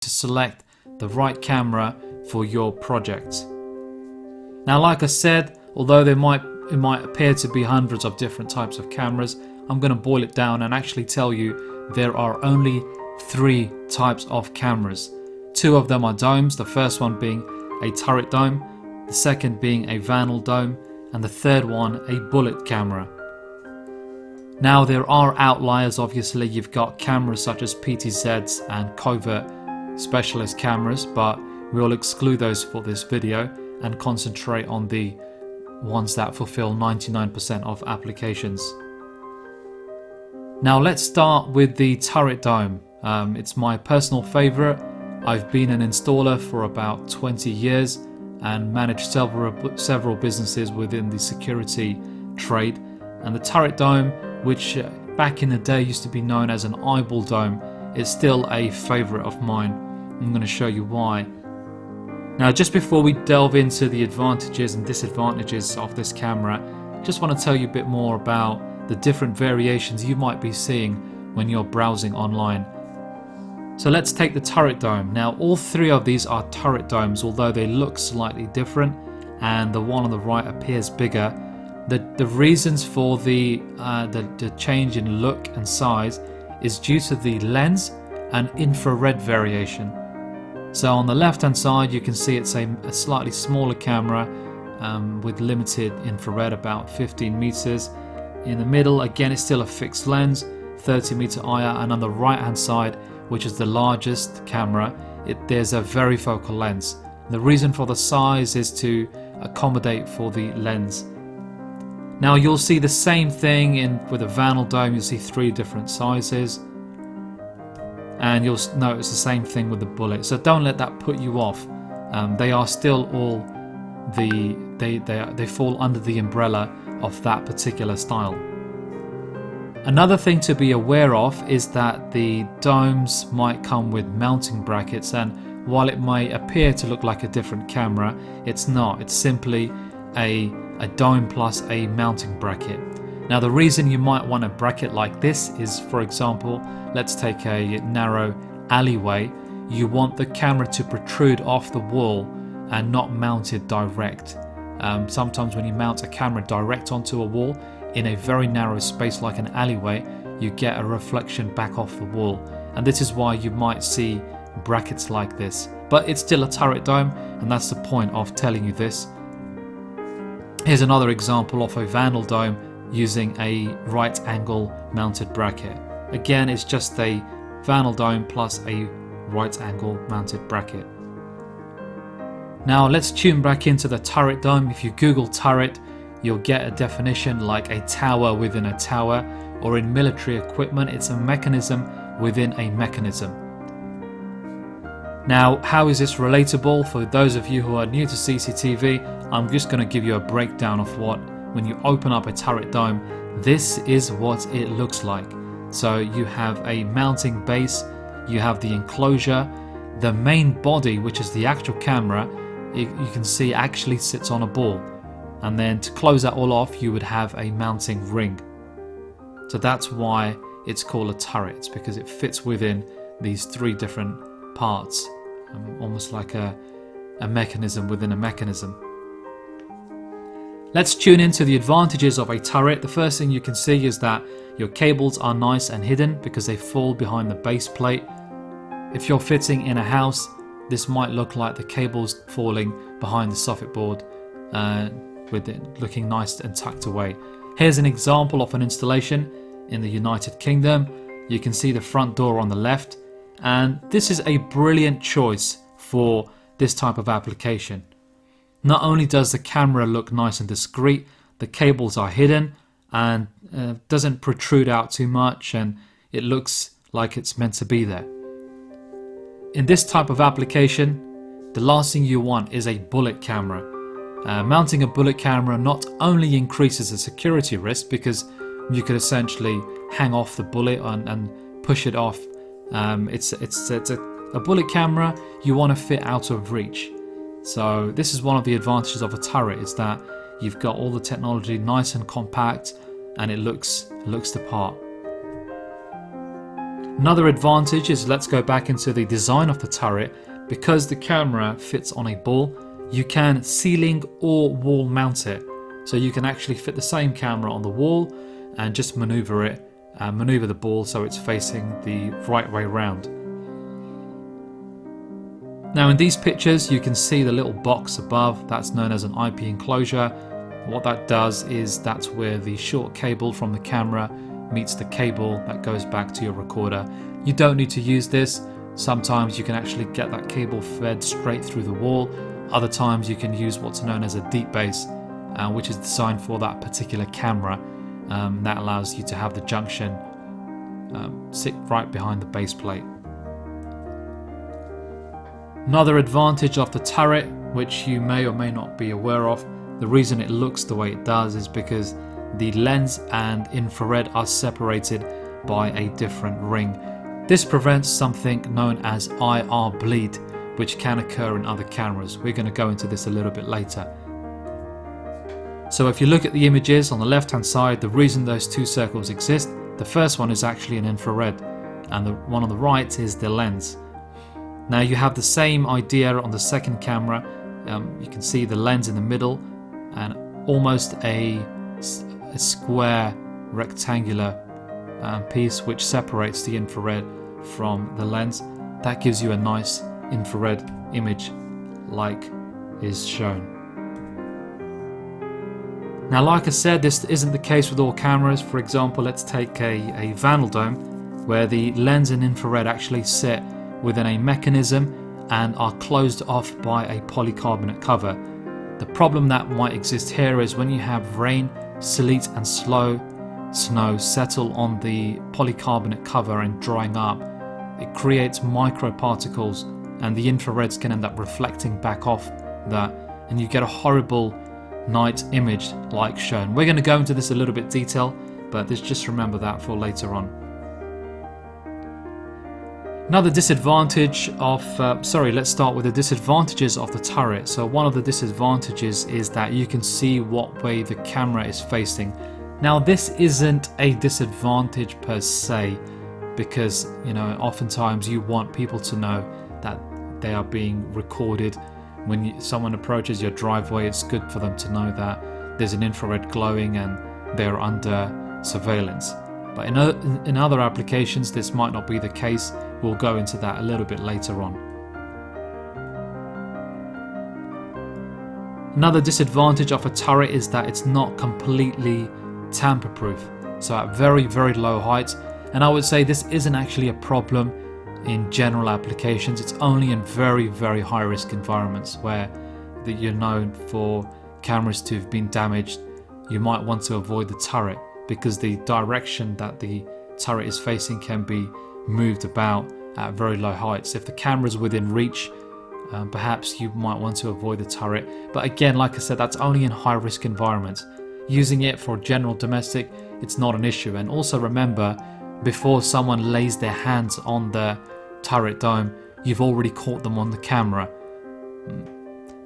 to select the right camera for your project. Now, like I said, although it might appear to be hundreds of different types of cameras, I'm going to boil it down and actually tell you there are only 3 types of cameras. 2 of them are domes, the first one being a turret dome, the second being a vanal dome, and the third one a bullet camera. Now, there are outliers. Obviously, you've got cameras such as PTZs and covert specialist cameras, but we'll exclude those for this video and concentrate on the ones that fulfill 99% of applications. Now let's start with the turret dome. It's my personal favorite. I've been an installer for about 20 years and managed several businesses within the security trade. And the turret dome, which back in the day used to be known as an eyeball dome, is still a favorite of mine. I'm going to show you why. Now, just before we delve into the advantages and disadvantages of this camera, just want to tell you a bit more about the different variations you might be seeing when you're browsing online. So let's take the turret dome. Now, all 3 of these are turret domes, although they look slightly different, and the one on the right appears bigger. The reasons for the change in look and size is due to the lens and infrared variation. So on the left hand side you can see it's a slightly smaller camera with limited infrared, about 15 meters. In the middle, again, it's still a fixed lens, 30 meter IR, and on the right hand side, which is the largest camera, there's a varifocal lens. The reason for the size is to accommodate for the lens. Now you'll see the same thing with a vanal dome. You'll see 3 different sizes. And you'll notice the same thing with the bullet. So don't let that put you off. They are still all they fall under the umbrella of that particular style. Another thing to be aware of is that the domes might come with mounting brackets, and while it may appear to look like a different camera, it's not. It's simply a dome plus a mounting bracket. Now, the reason you might want a bracket like this is, for example, let's take a narrow alleyway. You want the camera to protrude off the wall and not mounted direct. Sometimes when you mount a camera direct onto a wall in a very narrow space like an alleyway, you get a reflection back off the wall. And this is why you might see brackets like this. But it's still a turret dome, and that's the point of telling you this. Here's another example of a vanal dome using a right angle mounted bracket. Again, it's just a vanal dome plus a right angle mounted bracket. Now let's tune back into the turret dome. If you Google turret, you'll get a definition like a tower within a tower, or in military equipment, it's a mechanism within a mechanism. Now, how is this relatable? For those of you who are new to CCTV, I'm just going to give you a breakdown of what, when you open up a turret dome, this is what it looks like. So you have a mounting base, you have the enclosure, the main body, which is the actual camera, you can see actually sits on a ball. And then to close that all off, you would have a mounting ring. So that's why it's called a turret. It's because it fits within these 3 different parts, almost like a mechanism within a mechanism. Let's tune into the advantages of a turret. The first thing you can see is that your cables are nice and hidden because they fall behind the base plate. If you're fitting in a house, this might look like the cables falling behind the soffit board, with it looking nice and tucked away. Here's an example of an installation in the United Kingdom. You can see the front door on the left, and this is a brilliant choice for this type of application. Not only does the camera look nice and discreet, the cables are hidden and doesn't protrude out too much, and it looks like it's meant to be there. In this type of application, the last thing you want is a bullet camera. Mounting a bullet camera not only increases the security risk because you could essentially hang off the bullet and push it off. It's a bullet camera you want to fit out of reach. So this is one of the advantages of a turret, is that you've got all the technology nice and compact, and it looks the part. Another advantage is, let's go back into the design of the turret. Because the camera fits on a ball, you can ceiling or wall mount it. So you can actually fit the same camera on the wall and just maneuver the ball so it's facing the right way round. Now in these pictures you can see the little box above, that's known as an IP enclosure. What that does is that's where the short cable from the camera meets the cable that goes back to your recorder. You don't need to use this. Sometimes you can actually get that cable fed straight through the wall. Other times you can use what's known as a deep base, which is designed for that particular camera. That allows you to have the junction sit right behind the base plate. Another advantage of the turret, which you may or may not be aware of, the reason it looks the way it does is because the lens and infrared are separated by a different ring. This prevents something known as IR bleed, which can occur in other cameras. We're going to go into this a little bit later. So if you look at the images on the left hand side, the reason those two circles exist, the first one is actually an infrared and the one on the right is the lens. Now you have the same idea on the second camera. You can see the lens in the middle and almost a square rectangular piece which separates the infrared from the lens. That gives you a nice infrared image like is shown. Now like I said, this isn't the case with all cameras. For example, let's take a Vandeldome where the lens and infrared actually sit within a mechanism and are closed off by a polycarbonate cover. The problem that might exist here is when you have rain, sleet and snow settle on the polycarbonate cover and drying up, it creates microparticles and the infrareds can end up reflecting back off that and you get a horrible night image like shown. We're going to go into this a little bit detail, but just remember that for later on. Another disadvantage of, let's start with the disadvantages of the turret. So one of the disadvantages is that you can see what way the camera is facing. Now this isn't a disadvantage per se, because oftentimes you want people to know that they are being recorded. When someone approaches your driveway, it's good for them to know that there's an infrared glowing and they're under surveillance. But in other applications this might not be the case. We'll go into that a little bit later on. Another disadvantage of a turret is that it's not completely tamper-proof. So at very, very low heights, and I would say this isn't actually a problem in general applications. It's only in very, very high-risk environments where you're known for cameras to have been damaged. You might want to avoid the turret because the direction that the turret is facing can be moved about at very low heights. If the camera's within reach, perhaps you might want to avoid the turret. But again, like I said, that's only in high-risk environments. Using it for general domestic, it's not an issue. And also remember, before someone lays their hands on the turret dome, you've already caught them on the camera.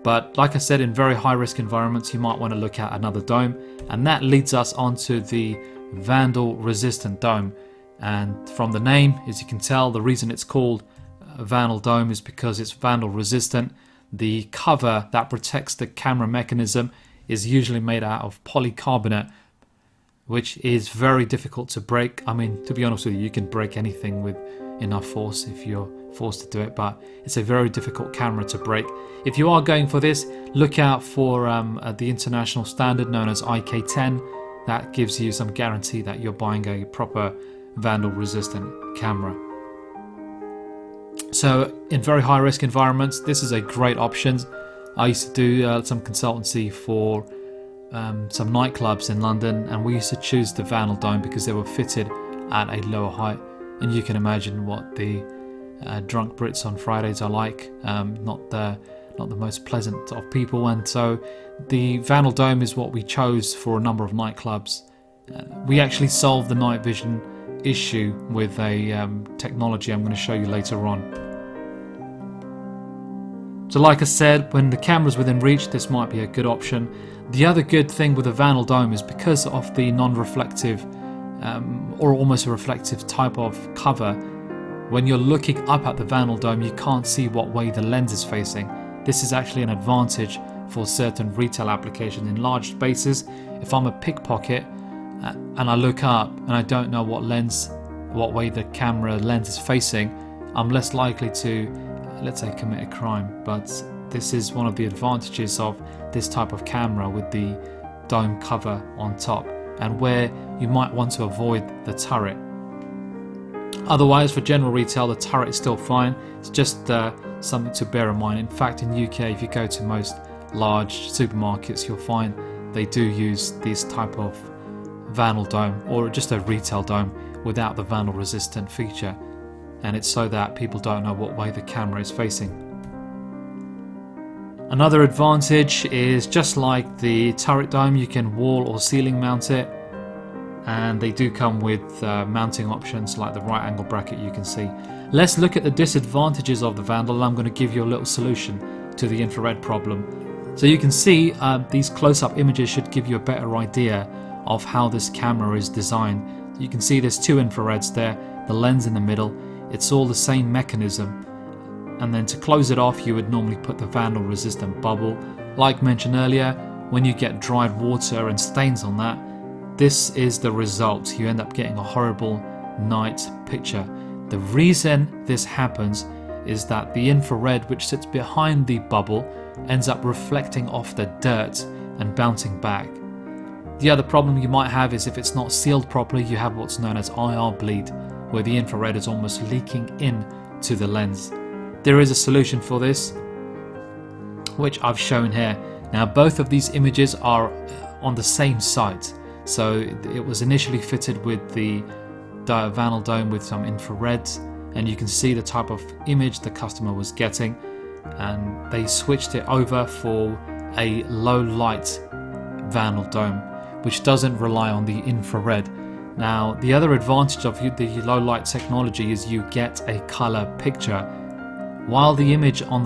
But like I said, in very high-risk environments, you might want to look at another dome. And that leads us onto the vandal-resistant dome. And from the name, as you can tell, the reason it's called a vandal dome is because it's vandal resistant. The cover that protects the camera mechanism is usually made out of polycarbonate, which is very difficult to break. I mean, to be honest with you, you can break anything with enough force if you're forced to do it, but it's a very difficult camera to break. If you are going for this, look out for the international standard known as IK10. That gives you some guarantee that you're buying a proper vandal resistant camera. So in very high risk environments, this is a great option. I used to do some consultancy for some nightclubs in London, and we used to choose the vandal dome because they were fitted at a lower height. And you can imagine what the drunk Brits on Fridays are like, not the most pleasant of people. And so the vandal dome is what we chose for a number of nightclubs. We actually solved the night vision issue with a technology I'm going to show you later on. So like I said, when the camera's within reach, this might be a good option. The other good thing with a vandal dome is because of the non-reflective or almost a reflective type of cover, when you're looking up at the Vandal Dome, you can't see what way the lens is facing. This is actually an advantage for certain retail applications in large spaces. If I'm a pickpocket and I look up and I don't know what way the camera lens is facing, I'm less likely to, let's say, commit a crime. But this is one of the advantages of this type of camera with the dome cover on top, and where you might want to avoid the turret. Otherwise, for general retail, the turret is still fine. It's just something to bear in mind. In fact, in UK, if you go to most large supermarkets, you'll find they do use this type of Vandal dome, or just a retail dome without the vandal resistant feature, and it's so that people don't know what way the camera is facing. Another advantage is, just like the turret dome, you can wall or ceiling mount it, and they do come with mounting options like the right angle bracket you can see. Let's look at the disadvantages of the Vandal. I'm going to give you a little solution to the infrared problem. So you can see these close-up images should give you a better idea of how this camera is designed. You can see there's two infrareds there, the lens in the middle. It's all the same mechanism, and then to close it off you would normally put the vandal resistant bubble. Like mentioned earlier, when you get dried water and stains on that, this is the result. You end up getting a horrible night picture. The reason this happens is that the infrared, which sits behind the bubble, ends up reflecting off the dirt and bouncing back. The other problem you might have is if it's not sealed properly, you have what's known as IR bleed, where the infrared is almost leaking in to the lens. There is a solution for this, which I've shown here. Now, both of these images are on the same site. So it was initially fitted with the Vandal dome with some infrareds, and you can see the type of image the customer was getting, and they switched it over for a low light Vandal dome, which doesn't rely on the infrared. Now, the other advantage of the low light technology is you get a color picture. While the image on